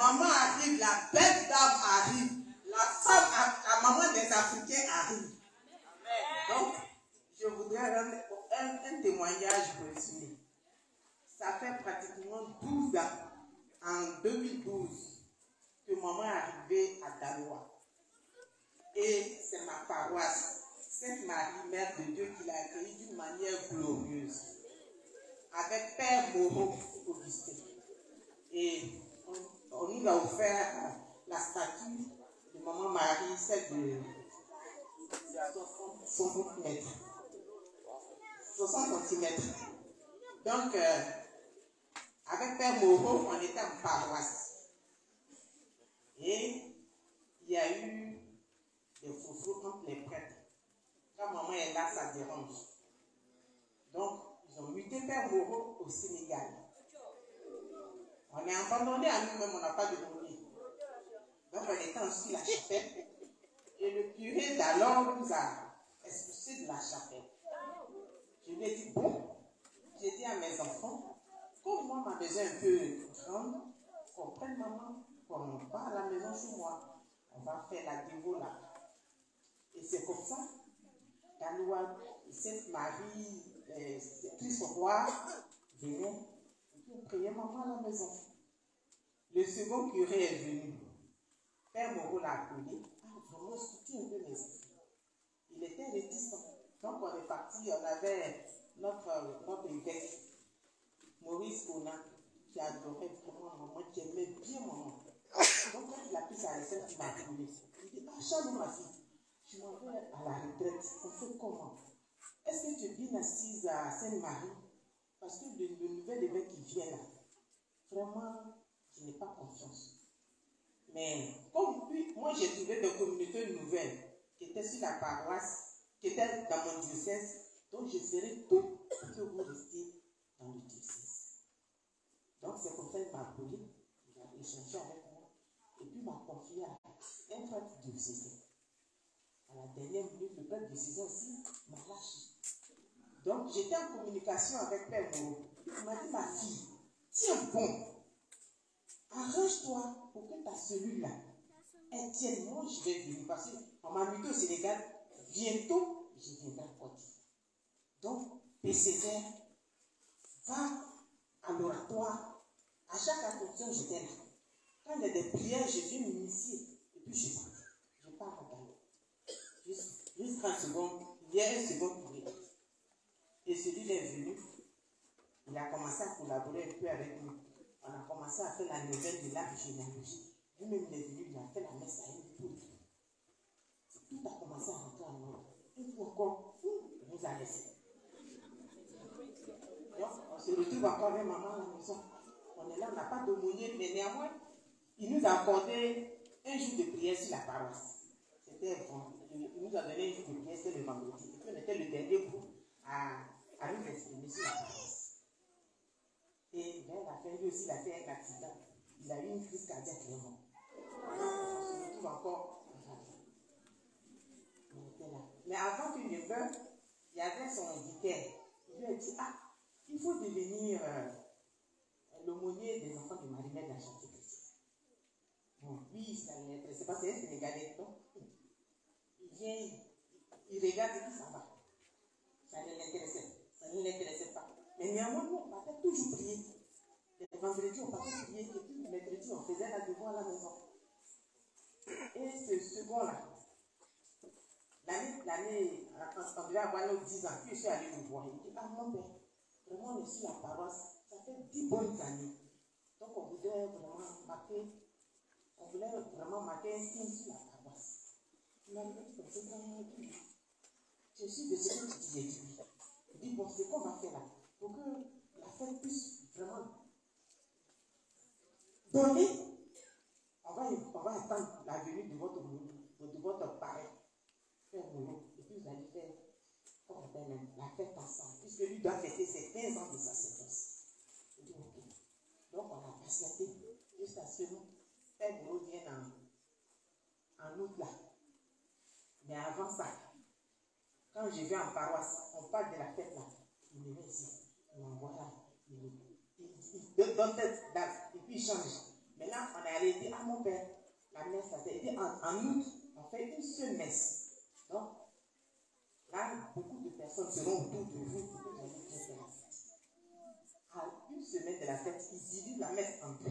Maman arrive, la belle dame arrive, la femme, la maman des Africains arrive. Donc, je voudrais rendre un témoignage résumé. Ça fait pratiquement 12 ans, en 2012, que maman est arrivée à Daloa. Et c'est ma paroisse, Sainte Marie, Mère de Dieu, qui l'a accueillie d'une manière glorieuse. Avec Père Moreau Augustin. Et on nous a offert la statue de Maman Marie, celle de 60 mètres. 60 cm. Donc, avec Père Moreau, on était en paroisse. Et il y a eu des foufous entre les prêtres. Quand maman est là, ça dérange. Donc, ils ont muté Père Moreau au Sénégal. On est abandonné à nous-mêmes, on n'a pas de monnaie. Donc on était ensuite la chapelle. Et le curé d'alors nous a expulsés de la chapelle. Je lui ai dit, bon, j'ai dit à mes enfants, comme moi ma maison est un peu grande, qu'on prenne maman, qu'on va à la maison chez moi. On va faire la dévo là. Et c'est comme ça, la loi Sainte Marie, Christ roi, venait. On priait maman à la maison. Le second curé est venu. Père Moreau l'a appelé. Ah, vraiment, soutient un peu mes enfants. Il était réticent. Donc, on est parti. On avait notre évêque, Maurice Kona, qui adorait vraiment maman, qui aimait bien maman. Donc, quand il a pris sa recette, il m'a appelé. Il dit, ah, Charles, ma fille, je m'en vais à la retraite. On fait comment? Est-ce que tu es bien assise à Sainte-Marie? Parce que le nouvel évêque qui vient là, vraiment, je n'ai pas confiance. Mais comme lui, moi j'ai trouvé des communautés nouvelles qui étaient sur la paroisse, qui étaient dans mon diocèse, donc je ferai tout pour que vous restiez dans le diocèse. Donc c'est comme ça qu'il m'a appelé, il a échangé avec moi, et puis il m'a confié à un prêtre diocésain. À la dernière minute, le prêtre diocésain aussi m'a lâché. Donc, j'étais en communication avec Père Moreau. Il m'a dit, ma fille, tiens bon, arrange-toi pour que ta cellule-là, elle tienne. Moi, je vais venir parce qu'on m'a muté au Sénégal. Bientôt, je viendrai à Côte. Donc, PCZ, va à l'oratoire. À chaque attention, j'étais là. Quand il y a des prières, je viens m'initier. Et puis, je pars à Galo. Juste 30 secondes. Il y a une seconde pour lui. Et celui-là est venu, il a commencé à collaborer un peu avec nous. On a commencé à faire la nouvelle de l'arbre généalogique. Lui-même, il est venu, il a fait la messe à une poudre. Tout a commencé à rentrer en ordre. Une fois encore, on nous a laissé. Donc, on se retrouve encore avec maman à la maison. On est là, on n'a pas d'aumônier, mais néanmoins, il nous a accordé un jour de prière sur la paroisse. C'était vendredi. Il nous a donné un jour de prière, c'était le vendredi. Et puis, on était le dernier groupe à nous exprimer sur la paroisse. Et vers la fin, lui aussi, il a fait un accident. Il a eu une crise cardiaque vraiment. On se retrouve encore. On était là. Mais avant qu'il ne meure, il y avait son vicaire. Il lui a dit, ah, il faut devenir l'aumônier des enfants de Marie-Mère de la Chantier-Chrétienne. Bon, lui, ça ne l'intéressait pas, c'est un Sénégalais. Donc, il vient, il regarde et puis ça va. Ça ne l'intéressait pas. Mais néanmoins, nous, on partait toujours prier. Les vendredis, on partait prier. Et puis, le mercredi, on faisait la devoir à la maison. Et ce second-là, l'année, on devait avoir nos 10 ans. Puis, je suis allé vous voir. Il dit, ah, mon père, vraiment, on est sur la paroisse. Ça fait 10 bonnes années. Donc, on voulait vraiment marquer un signe sur la paroisse. Il m'a dit, c'est vraiment bien. Je suis de ce que tu disais. Il dit, bon, c'est qu'on va faire là, pour que la fête puisse vraiment donner. On va attendre la venue de votre parrain. doit fêter ses 15 ans de sacerdoce. Je dis ok. Donc on a patienté jusqu'à ce que Père Moreau vienne en août là. Mais avant ça, quand je vais en paroisse, on parle de la fête là. Il me met ici, il m'envoie là. Il donne cette date et puis il change. Maintenant, on est allé dire à mon père, la messe, ça fait en août, on fait une seule messe. Donc, là, beaucoup de personnes seront autour de vous pour que vous allez bien faire la fête. À une semaine de la fête, ils divisent la messe en deux.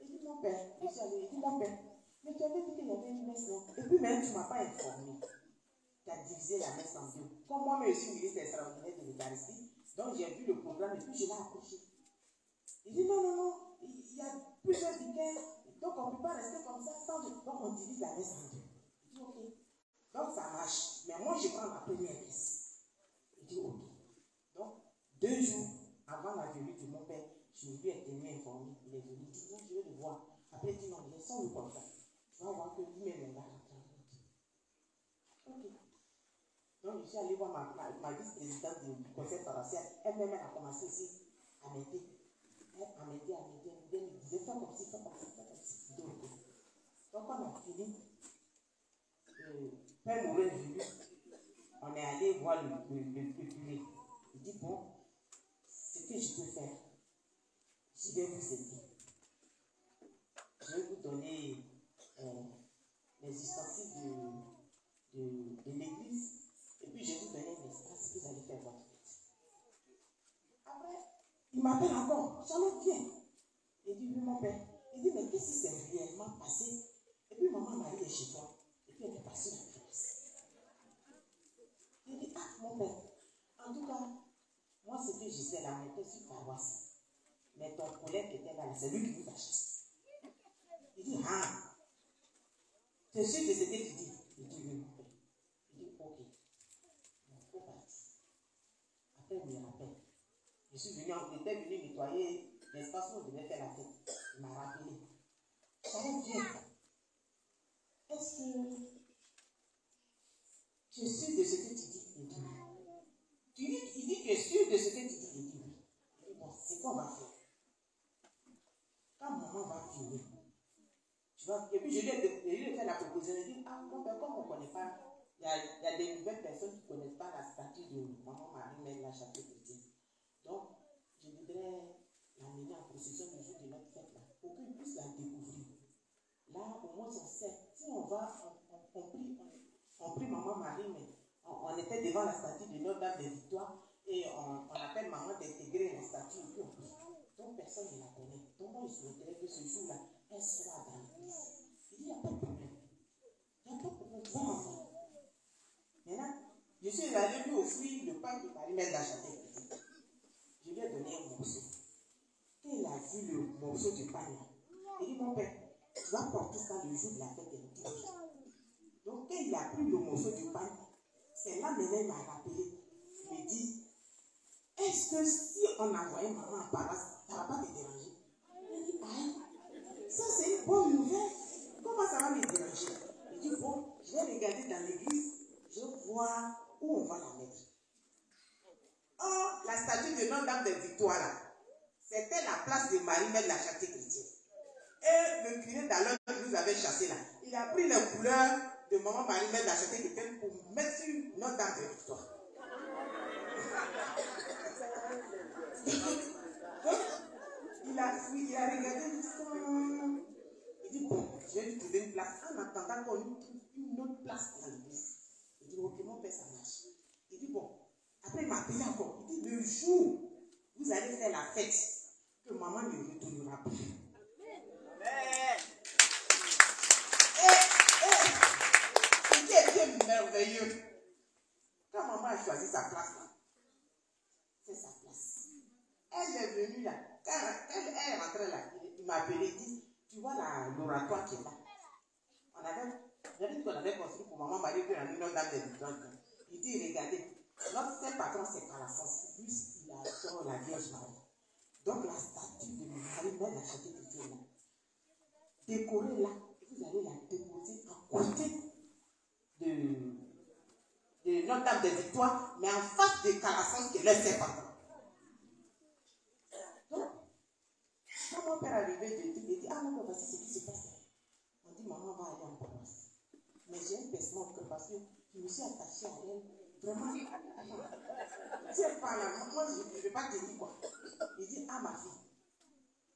Il dit mon père, je suis allé, il dit mon père, mais tu avais dit qu'il y avait une messe là. Et puis même, tu ne m'as pas informé. Tu as divisé la messe en deux. Comme moi, je suis ministre extraordinaire de l'Eucharistie, donc j'ai vu le programme et puis je l'ai accroché. Il dit non, non, non, il y a plusieurs vicaires, donc on ne peut pas rester comme ça sans. Donc on divise la messe en deux. Il dit ok. Donc ça marche. Mais moi, je prends ma première messe. Il dit ok. Donc, 2 jours avant la venue de mon père, je lui ai tenu informé. Il est venu, il dit non, je vais le voir. Après, il dit non, laissons-le comme ça. Tu vas voir que lui-même est là. Ok. Donc, je suis allé voir ma vice-présidente du conseil paroissial. Elle-même, elle a commencé aussi à m'aider. Elle m'a aidé, elle me disait fais comme ci, fais comme ça, fais comme ci. Donc, on a fini. Père Moreau est venu. On est allé voir le curé. Il dit bon, ce que je peux faire, je vais vous aider. Je vais vous donner les ustensiles de l'église. Et puis, je vais vous donner un espace que vous allez faire votre fête. Après, il m'appelle encore. Charlotte, viens. Il dit, oui, mon père. Il dit, mais qu'est-ce qui s'est réellement passé? Et puis, maman Marie est chez toi. Et puis, elle est passée la classe. Il dit, ah, mon père. En tout cas, moi, ce que je sais là, on était sur paroisse. Mais ton collègue qui était là, c'est lui qui nous a chassés. Il dit, ah, c'est sûr que c'était qui dit. Il dit, oui, mon père. Il dit, ok. Il faut partir. Après, il me rappelle. Je suis venu, on était venu nettoyer l'espace où on devait faire la fête. Il m'a rappelé. Ça va bien. Est-ce que tu es sûr de ce que tu dis? Il dit oui. Il dit, tu es sûr de ce que tu dis? Il dit oui. Il dit, bon, c'est quoi on va faire? Quand maman va finir, tu vois, et puis je lui ai fait la proposition. Il dit, ah, mon père, comme on ne connaît pas, il y a des nouvelles personnes qui ne connaissent pas la statue de maman Marie-Mère la Chapelle chrétienne. Donc, je voudrais l'amener en procession le jour de notre fête là, pour qu'ils puissent la découvrir. Là, au moins, on sait. Si on va, on prie Maman Marie, mais on était devant la statue de Notre-Dame des Victoires et on appelle maman d'intégrer la statue et puis on prie. Donc, personne ne la connaît. Donc, moi, je souhaiterais que ce jour-là, elle soit dans l'église. Il dit, il n'y a pas de problème. Il n'y a pas de problème. Tu vas m'entendre. Maintenant, je suis allé lui offrir le pain de Marie-Mère de la Chapelle. Je lui ai donné un morceau. Quand il a vu le morceau du pain, il dit, mon père, tu vas porter ça le jour de la fête des dimanche. Donc, quand il a pris le morceau du pain, c'est là maintenant il m'a rappelé. Il me dit, est-ce que si on envoyait maman en paroisse, ça ne va pas te déranger? Il dit, aïe, ça c'est une bonne nouvelle. Comment ça va me déranger? Il dit, bon, je vais regarder dans l'église, je vais voir où on va la mettre. Oh, la statue de Notre-Dame de Victoire là, c'était la place de Marie-Mère de la Chapelle chrétienne. Et le curé d'alors qui nous avait chassé là, il a pris les couleurs de maman Marie-Mère de la Chapelle chrétienne pour mettre sur Notre-Dame de Victoire. Donc, il a fui, il a regardé jusqu'à. Il dit, bon, je vais lui trouver une place. En attendant qu'on lui trouve une autre place dans l'église. Il dit, ok, mon père, ça marche. Il dit, bon. Après, il m'a appelé encore. Il dit, le jour où vous allez faire la fête, que maman ne retournera plus. Ce qui est merveilleux. Quand maman a choisi sa place, c'est sa place. Elle est venue là. Quand elle est rentrée là, il m'a appelé, il dit, tu vois l'oratoire qui est là. J'avais dit qu'on avait construit pour maman Marie que la Notre-Dame des Victoires. Il dit, regardez, notre saint patron c'est Calassens. Lui, il a la Vierge Marie. Donc la statue de Marie-Mère de la Chapelle chrétienne là, décorée là, vous allez la déposer à côté de Notre-Dame de Victoire, mais en face de Calassens, qui est leur serpentin. Donc, quand mon père est arrivé, il dit, ah non, voici ce qui se passe. On dit, maman va aller en paroisse. Mais j'ai un baissement au cœur parce que je me suis attachée à elle. Vraiment, tu es pas là, moi je ne vais pas te dire quoi. Il dit, ah ma fille,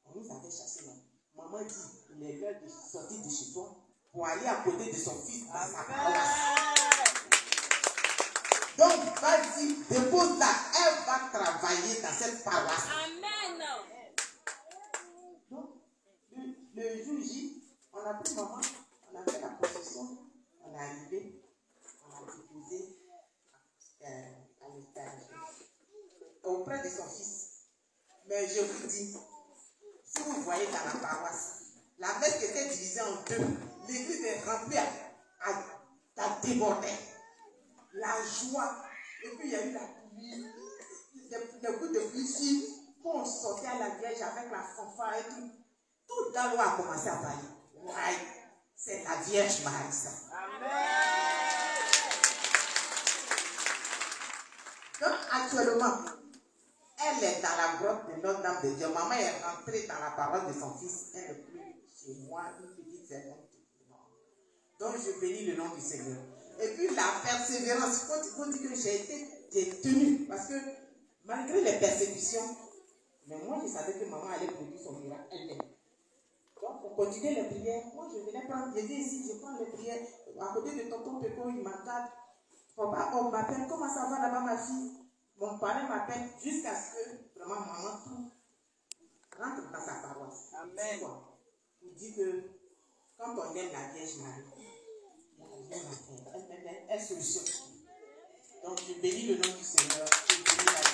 on nous avait chassé là. Maman dit, il est l'heure de sortir de chez toi pour aller à côté de son fils dans sa paroisse. Donc, vas-y, dépose-la, elle va travailler dans cette paroisse. Amen. Donc, le jour J, on a pris maman, on a fait la procession, on est arrivé, on a déposé à l'étage auprès de son fils. Mais je vous dis, si vous voyez dans la paroisse, la messe était divisée en deux. L'église est remplie à déborder. La joie. Et puis il y a eu la pluie, des coups de pluie ici. Quand on sortait à la Vierge avec la fanfare et tout, tout dans l'eau a commencé à bailler. Ouais, c'est la Vierge Marie ça. Amen. Donc actuellement, elle est dans la grotte de Notre-Dame de Dieu. Maman est rentrée dans la parole de son fils. Elle n'est plus chez moi, une petite servante. Donc je bénis le nom du Seigneur. Et puis la persévérance, quand il faut dire que j'ai été tenue, parce que malgré les persécutions, mais moi je savais que maman allait produire son miracle elle-même. Donc pour continuer les prières, moi je venais prendre, je dis ici, je prends les prières, à côté de tonton Péco, il m'attend. Papa, on m'appelle, comment ça va là-bas ma fille? Mon parrain m'appelle jusqu'à ce que vraiment maman rentre dans sa paroisse. Amen. Il dit que quand on aime la Vierge Marie, elle solutionne. Donc je bénis le nom du Seigneur. Je bénis la